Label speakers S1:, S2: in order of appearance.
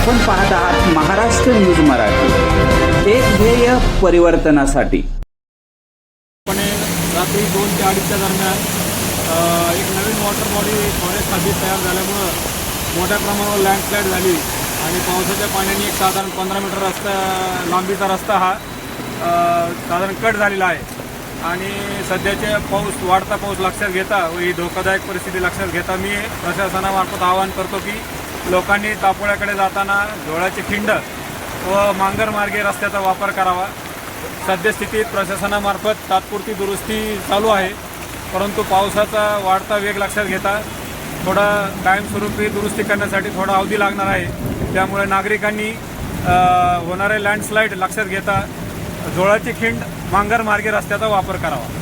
S1: आपण पाहत आहात महाराष्ट्र न्यूज मराठी, एक ध्येय परिवर्तनासाठी।
S2: रात्री 2 ते 2:30च्या दरम्यान एक नवीन वॉटर बॉडी फॉरेस्ट हद्दीत तयार झाल्यामुळं मोठ्या प्रमाणावर लँडस्लाईड झाली आणि पावसाच्या पाण्याने एक साधारण 15 मीटर लांबीचा रस्ता हा साधारण कट झालेला आहे। आणि सध्याचे वाढता पाऊस लक्षात घेता व ही धोकादायक परिस्थिती लक्षात घेता मी प्रशासनामार्फत आवाहन करतो की लोकांनी तापोळ्याकडे जाताना झोळाची खिंड व मांगर मार्गे रस्त्याचा वापर करावा। सद्यस्थितीत प्रशासनामार्फत तात्पुरती दुरुस्ती चालू आहे, परंतु पावसाचा वाढता वेग लक्षात घेता थोडा कायमस्वरूपी दुरुस्ती करण्यासाठी थोडा अवधी लागणार आहे। त्यामुळे नागरिकांनी होणारे लँडस्लाईड लक्षात घेता झोळाची खिंड मांगर मार्गे रस्त्याचा वापर करावा।